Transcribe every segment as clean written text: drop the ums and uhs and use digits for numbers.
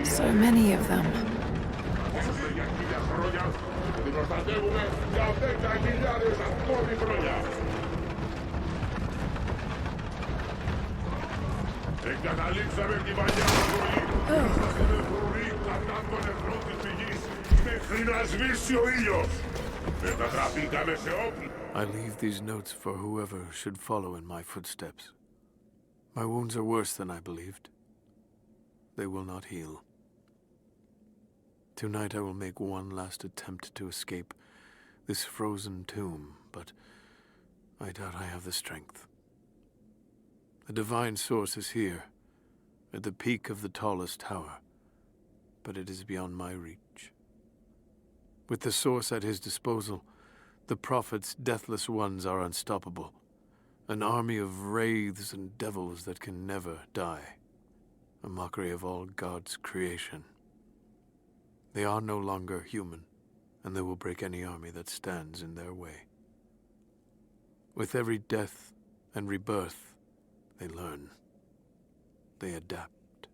So many of them. I leave these notes for whoever should follow in my footsteps. My wounds are worse than I believed. They will not heal. Tonight I will make one last attempt to escape this frozen tomb, but I doubt I have the strength. The divine source is here, at the peak of the tallest tower, but it is beyond my reach. With the source at his disposal, the prophet's deathless ones are unstoppable, an army of wraiths and devils that can never die, a mockery of all God's creation. They are no longer human, and they will break any army that stands in their way. With every death and rebirth, they learn. They adapt.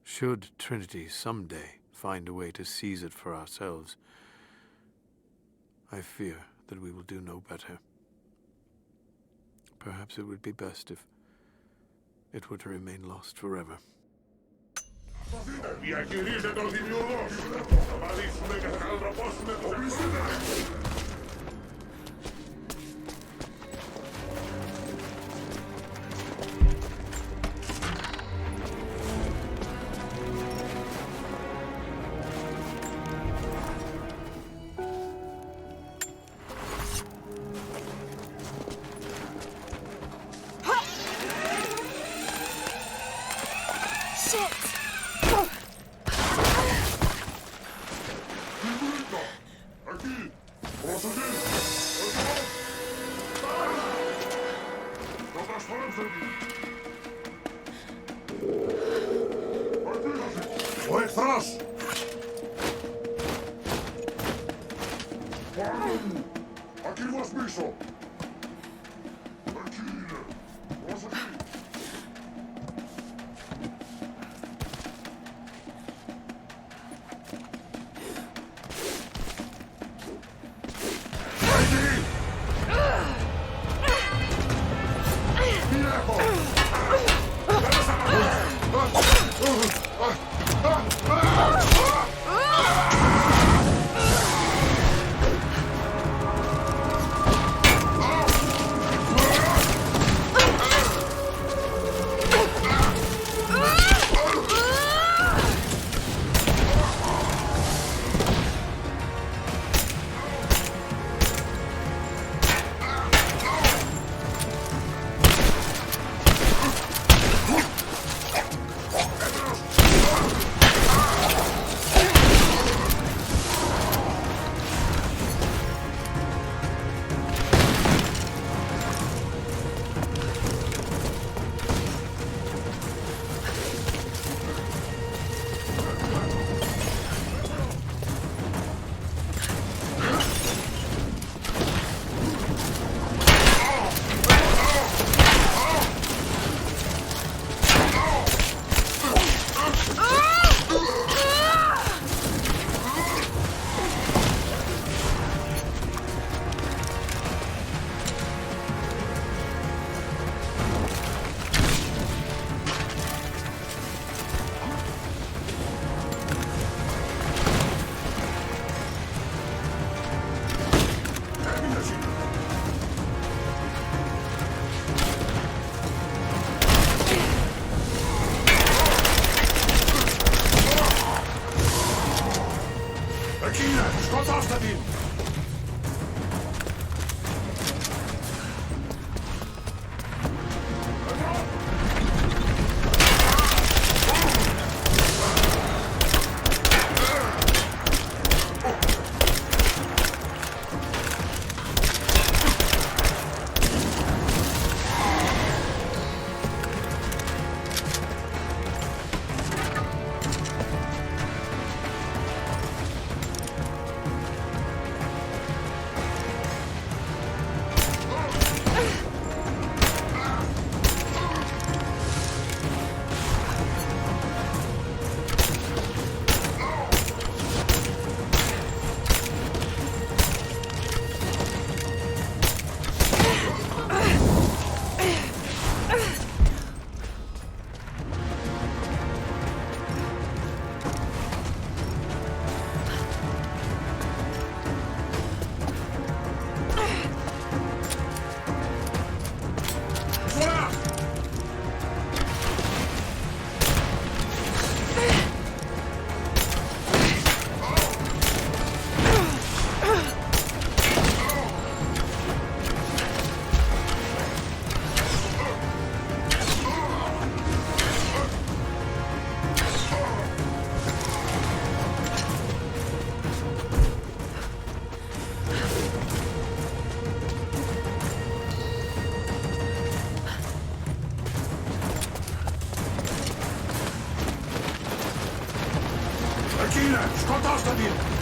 Should Trinity someday find a way to seize it for ourselves, I fear that we will do no better. Perhaps it would be best if it were to remain lost forever. Scout оставил!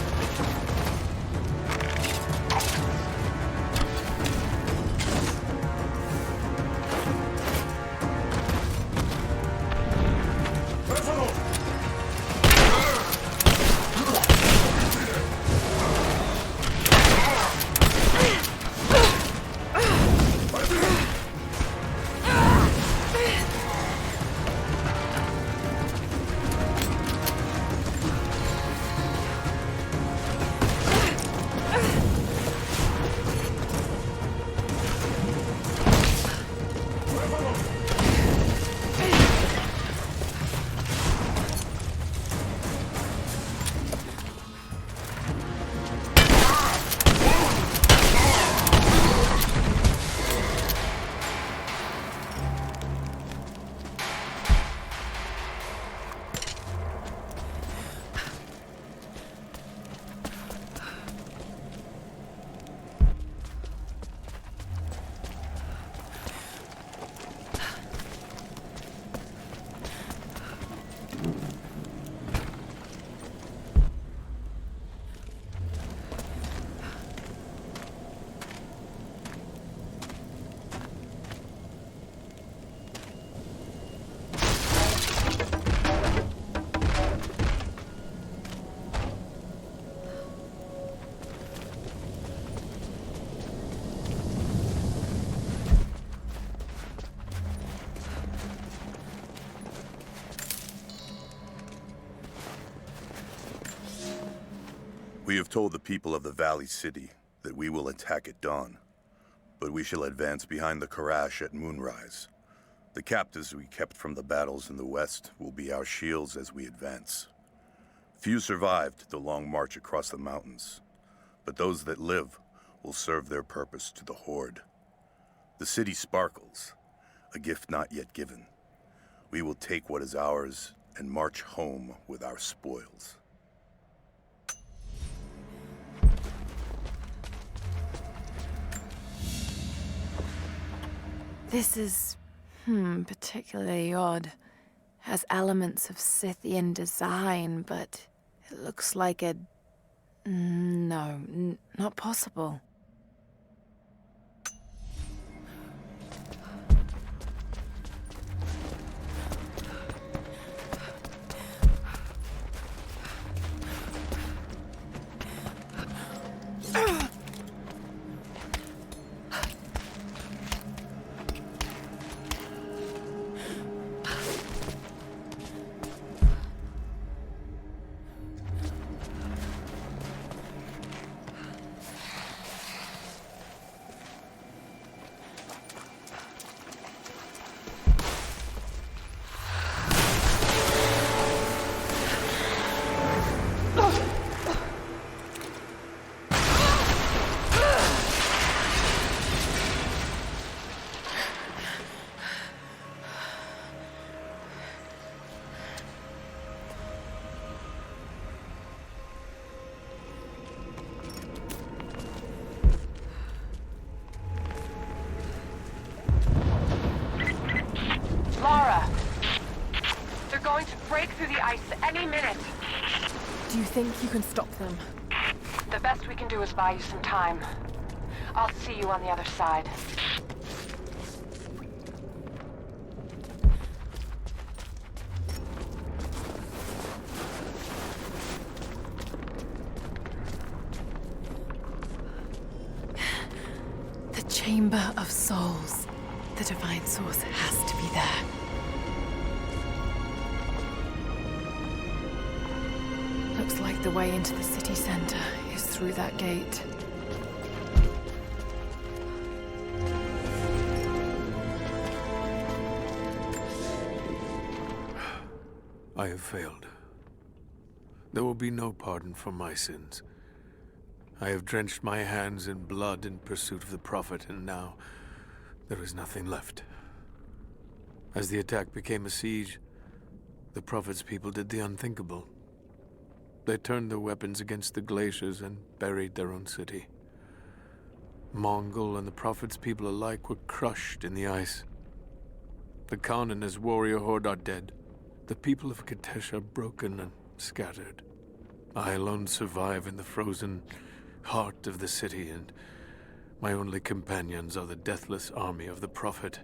We have told the people of the Valley City that we will attack at dawn, but we shall advance behind the Karash at moonrise. The captives we kept from the battles in the west will be our shields as we advance. Few survived the long march across the mountains, but those that live will serve their purpose to the Horde. The city sparkles, a gift not yet given. We will take what is ours and march home with our spoils. This is, particularly odd. Has elements of Scythian design, but it looks like a... No, not possible. Lara! They're going to break through the ice any minute. Do you think you can stop them? The best we can do is buy you some time. I'll see you on the other side. The Chamber of Souls. The Divine Source has to be there. Looks like the way into the city center is through that gate. I have failed. There will be no pardon for my sins. I have drenched my hands in blood in pursuit of the Prophet, and now there is nothing left. As the attack became a siege, the Prophet's people did the unthinkable. They turned their weapons against the glaciers and buried their own city. Mongol and the Prophet's people alike were crushed in the ice. The Khan and his warrior horde are dead. The people of Katesh are broken and scattered. I alone survive in the frozen heart of the city, and my only companions are the deathless army of the Prophet,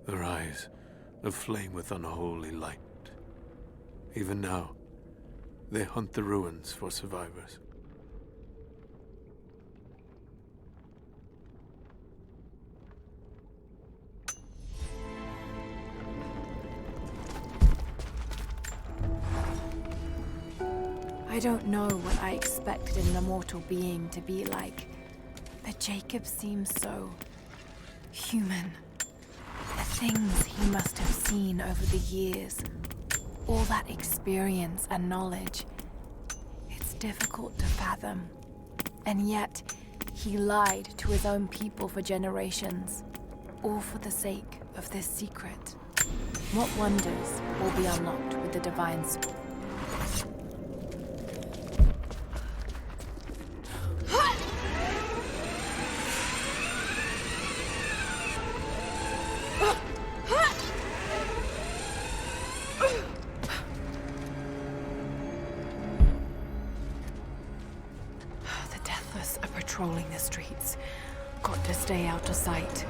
their eyes aflame with unholy light. Even now, they hunt the ruins for survivors. I don't know what I expected an immortal being to be like, but Jacob seems so human. The things he must have seen over the years, all that experience and knowledge, it's difficult to fathom. And yet, he lied to his own people for generations, all for the sake of this secret. What wonders will be unlocked with the Divine Sword? The Deathless are patrolling the streets. Got to stay out of sight.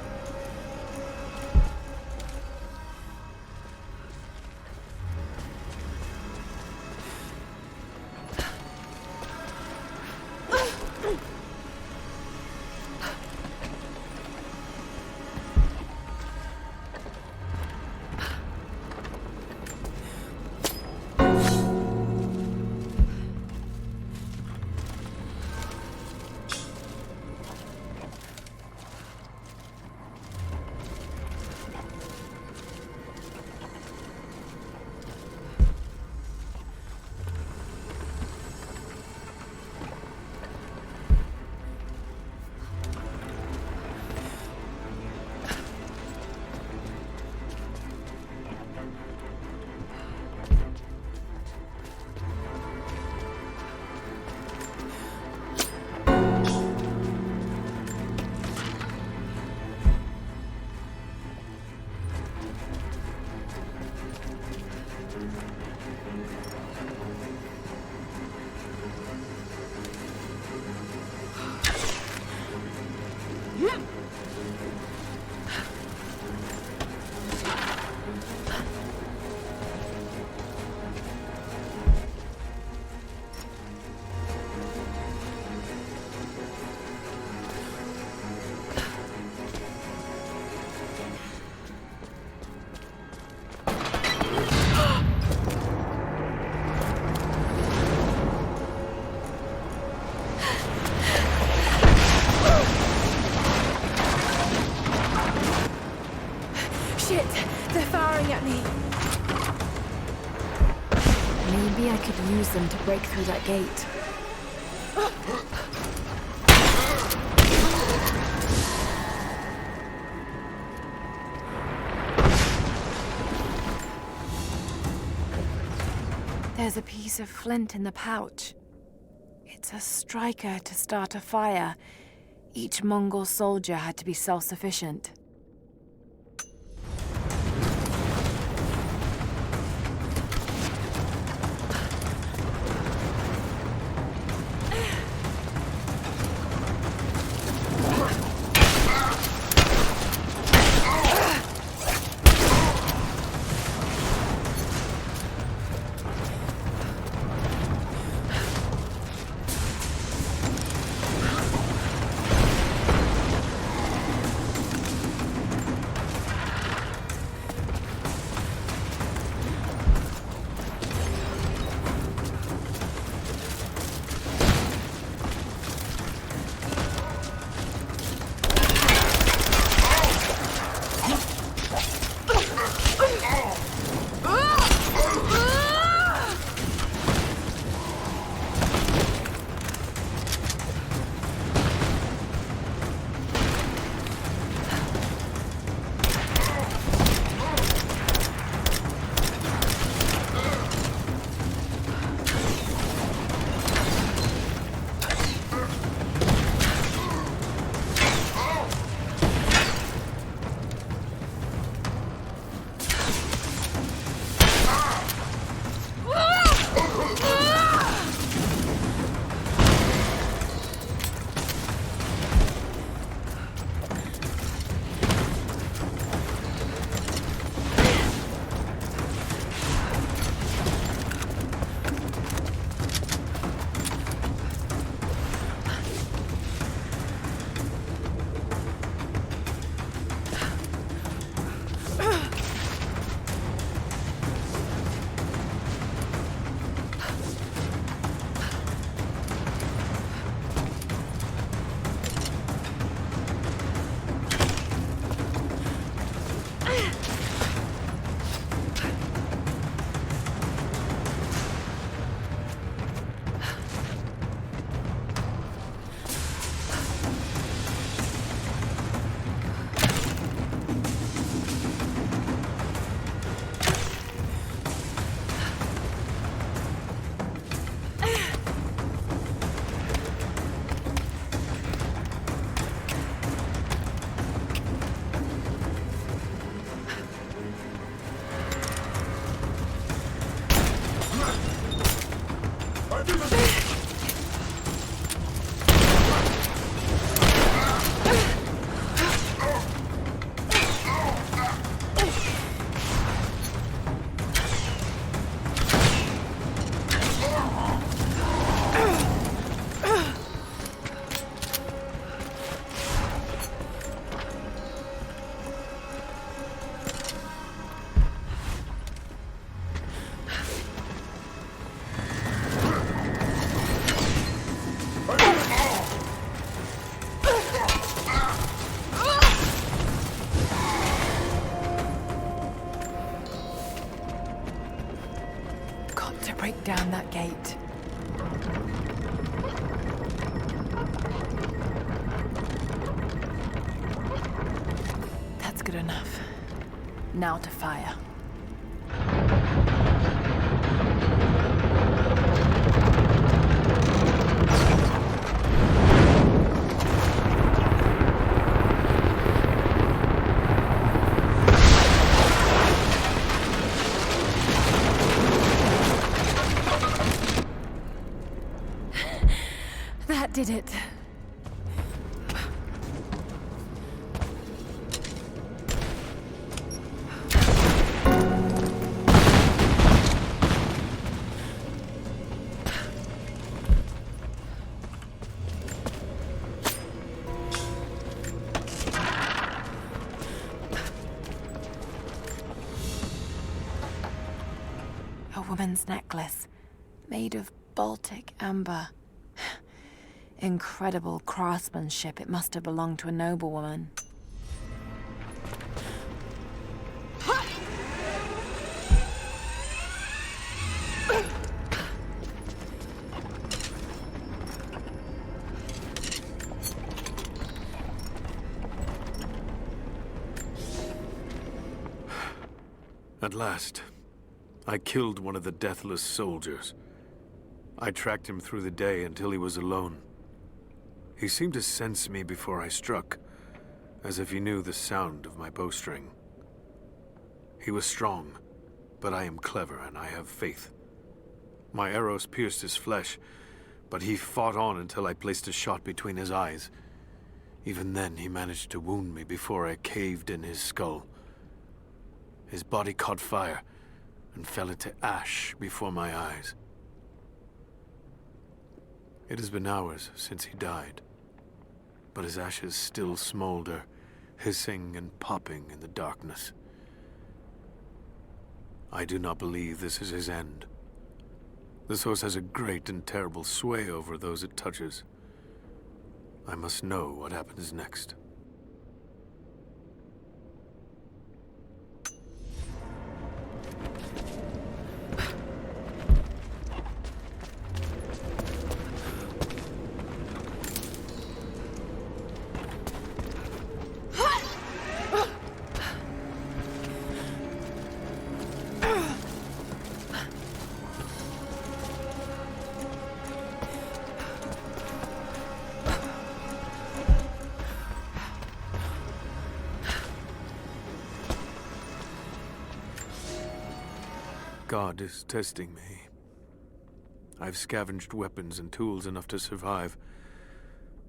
Shit! They're firing at me! Maybe I could use them to break through that gate. There's a piece of flint in the pouch. It's a striker to start a fire. Each Mongol soldier had to be self-sufficient. down that gate. That's good enough. Now to fire. That did it. A woman's necklace, made of Baltic amber. Incredible craftsmanship. It must have belonged to a noblewoman. At last, I killed one of the Deathless soldiers. I tracked him through the day until he was alone. He seemed to sense me before I struck, as if he knew the sound of my bowstring. He was strong, but I am clever and I have faith. My arrows pierced his flesh, but he fought on until I placed a shot between his eyes. Even then, he managed to wound me before I caved in his skull. His body caught fire and fell into ash before my eyes. It has been hours since he died, but his ashes still smolder, hissing and popping in the darkness. I do not believe this is his end. The source has a great and terrible sway over those it touches. I must know what happens next. God is testing me. I've scavenged weapons and tools enough to survive.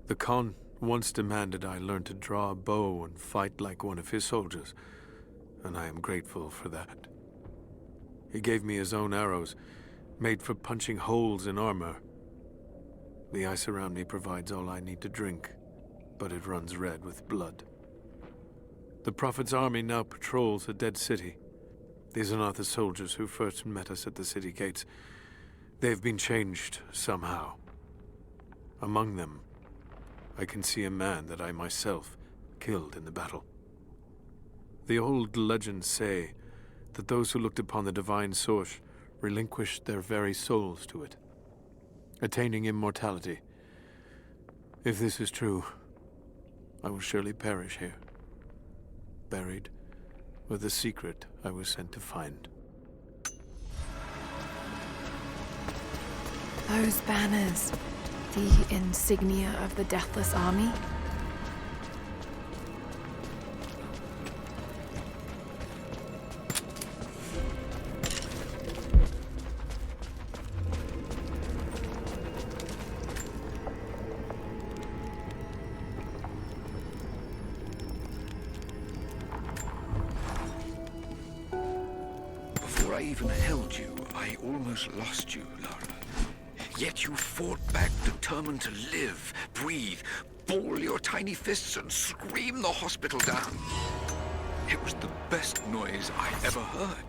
The Khan once demanded I learn to draw a bow and fight like one of his soldiers, and I am grateful for that. He gave me his own arrows, made for punching holes in armor. The ice around me provides all I need to drink, but it runs red with blood. The Prophet's army now patrols a dead city. These are not the soldiers who first met us at the city gates. They've been changed somehow. Among them, I can see a man that I myself killed in the battle. The old legends say that those who looked upon the divine source relinquished their very souls to it, attaining immortality. If this is true, I will surely perish here, buried with the secret I was sent to find. Those banners, the insignia of the Deathless army? Before I even held you, I almost lost you, Lara. Yet you fought back, determined to live, breathe, ball your tiny fists and scream the hospital down. It was the best noise I ever heard.